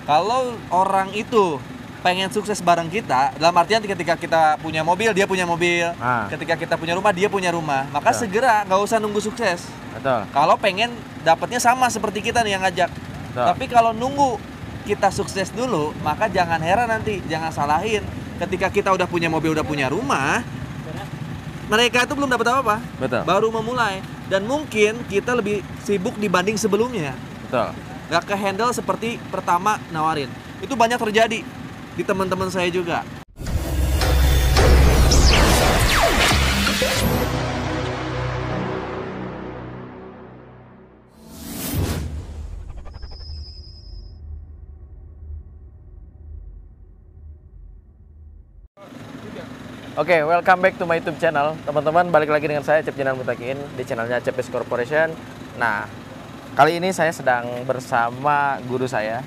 Kalau orang itu pengen sukses bareng kita, dalam artian ketika kita punya mobil, dia punya mobil. Ketika kita punya rumah, dia punya rumah. Maka segera, nggak usah nunggu sukses. Betul. Kalau pengen dapatnya sama seperti kita nih yang ngajak. Betul. Tapi kalau nunggu kita sukses dulu, maka jangan heran nanti, jangan salahin. Ketika kita udah punya mobil, udah punya rumah, mereka itu belum dapat apa-apa. Betul. Baru memulai. Dan mungkin kita lebih sibuk dibanding sebelumnya. Betul. Nggak ke-handle seperti pertama nawarin. Itu banyak terjadi di teman-teman saya juga. Oke, welcome back to my YouTube channel. Teman-teman, balik lagi dengan saya, Cep Jenan Mutakin, di channelnya Cepes Corporation. Nah, kali ini saya sedang bersama guru saya,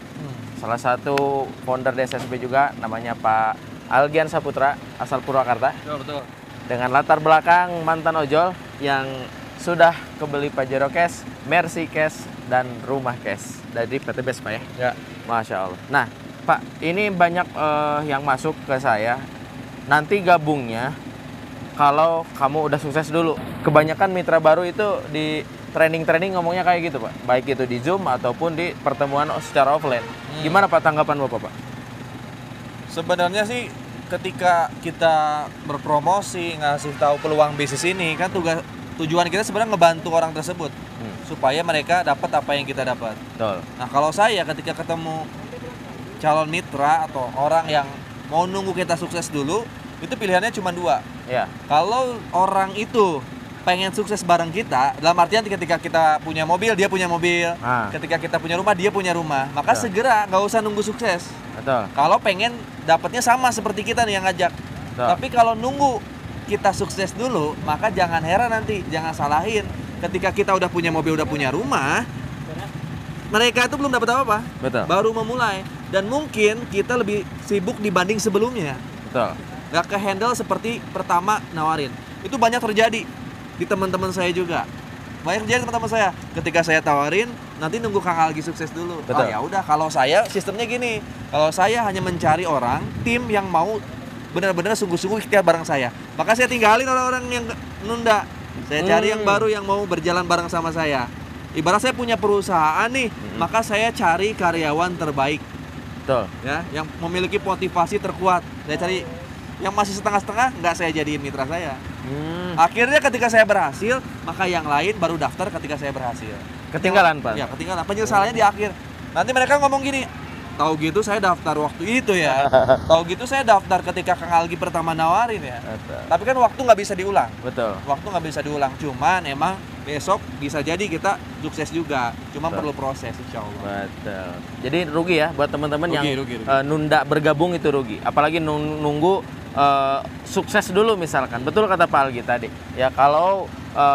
salah satu founder DSSB juga, namanya Pak Algian Saputra, asal Purwakarta. Betul. Dengan latar belakang mantan ojol yang sudah kebeli Pajero Cash, Mercy Cash, dan Rumah Cash dari PT Best, Pak ya? Ya. Masya Allah. Nah, Pak, ini banyak yang masuk ke saya. Nanti gabungnya kalau kamu udah sukses dulu. Kebanyakan mitra baru itu di training-training ngomongnya kayak gitu, Pak. Baik itu di Zoom ataupun di pertemuan secara offline. Gimana Pak tanggapan Bapak, Pak? Sebenarnya sih ketika kita berpromosi, ngasih tahu peluang bisnis ini, kan tujuan kita sebenarnya ngebantu orang tersebut supaya mereka dapat apa yang kita dapat. Betul. Nah, kalau saya ketika ketemu calon mitra atau orang yang mau nunggu kita sukses dulu, itu pilihannya cuma dua. Ya. Kalau orang itu pengen sukses bareng kita, dalam artian ketika kita punya mobil, dia punya mobil. Ketika kita punya rumah, dia punya rumah. Maka segera, nggak usah nunggu sukses. Betul. Kalau pengen dapatnya sama seperti kita nih yang ngajak. Betul. Tapi kalau nunggu kita sukses dulu, maka jangan heran nanti, jangan salahin. Ketika kita udah punya mobil, udah punya rumah, mereka itu belum dapat apa-apa. Betul. Baru memulai. Dan mungkin kita lebih sibuk dibanding sebelumnya. Betul. Nggak ke-handle seperti pertama nawarin. Itu banyak terjadi di teman-teman saya juga. Banyak terjadi teman-teman saya. Ketika saya tawarin, nanti nunggu Kang Algi sukses dulu. Betul. Oh ya udah, kalau saya sistemnya gini. Kalau saya hanya mencari orang, tim yang mau benar-benar sungguh-sungguh ikhtiar bareng saya. Maka saya tinggalin orang-orang yang nunda. Saya cari yang baru yang mau berjalan bareng sama saya. Ibarat saya punya perusahaan nih, maka saya cari karyawan terbaik. Betul. Ya, yang memiliki motivasi terkuat. Saya cari yang masih setengah-setengah, nggak saya jadiin mitra saya. Akhirnya ketika saya berhasil, maka yang lain baru daftar ketika saya berhasil. Ketinggalan, Pak? Ya, ketinggalan. Penyesalannya di akhir. Nanti mereka ngomong gini, tahu gitu saya daftar waktu itu ya. Tahu gitu saya daftar ketika Kang Algi pertama nawarin ya. Betul. Tapi kan waktu nggak bisa diulang. Betul. Waktu nggak bisa diulang. Cuman emang besok bisa jadi kita sukses juga. Cuma perlu proses, insya Allah. Betul. Jadi rugi ya buat teman-teman yang rugi. nunda bergabung itu rugi. Apalagi nunggu sukses dulu misalkan. Betul kata Pak Algi tadi. Ya kalau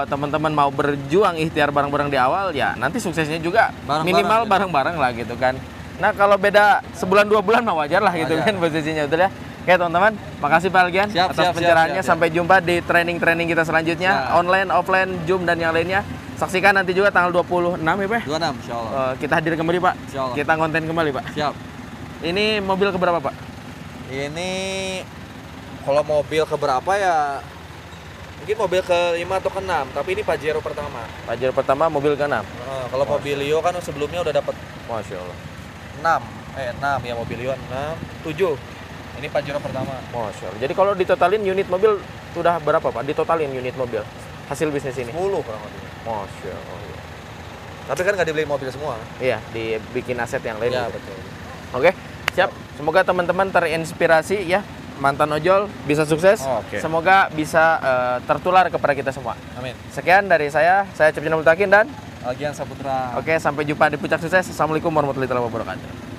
teman-teman mau berjuang ikhtiar bareng-bareng di awal, ya nanti suksesnya juga minimal bareng-bareng lah gitu kan. Nah kalau beda sebulan 2 bulan mah wajar lah gitu kan posisinya, betul ya. Oke teman-teman, makasih Pak Algian atas pencerahannya. Sampai jumpa di training-training kita selanjutnya, online, offline, Zoom dan yang lainnya. Saksikan nanti juga tanggal 26 ya Pak? 26 insya Allah. Kita hadir kembali Pak, kita konten kembali Pak. Siap. Ini mobil keberapa Pak? Ini kalau mobil keberapa ya, mungkin mobil ke-5 atau ke-6, tapi ini Pajero pertama. Pajero pertama, mobil ke-6? Kalau Mobilio kan sebelumnya udah dapat Masya Allah 6 ya, Mobilio 6, 7. Ini Pajero pertama. Masya Allah. Jadi kalau ditotalin unit mobil sudah berapa Pak? Ditotalin unit mobil hasil bisnis ini? 10 kurang lebih. Masya Allah. Tapi kan nggak dibeli mobil semua. Iya, dibikin aset yang lain. Iya gitu. betul. Oke, siap. Semoga teman-teman terinspirasi ya. Mantan ojol bisa sukses. Semoga bisa tertular kepada kita semua. Amin. Sekian dari saya Cep Jenan Mutakin dan Algian Saputra. Oke, sampai jumpa di Puncak Sukses. Assalamualaikum warahmatullahi wabarakatuh.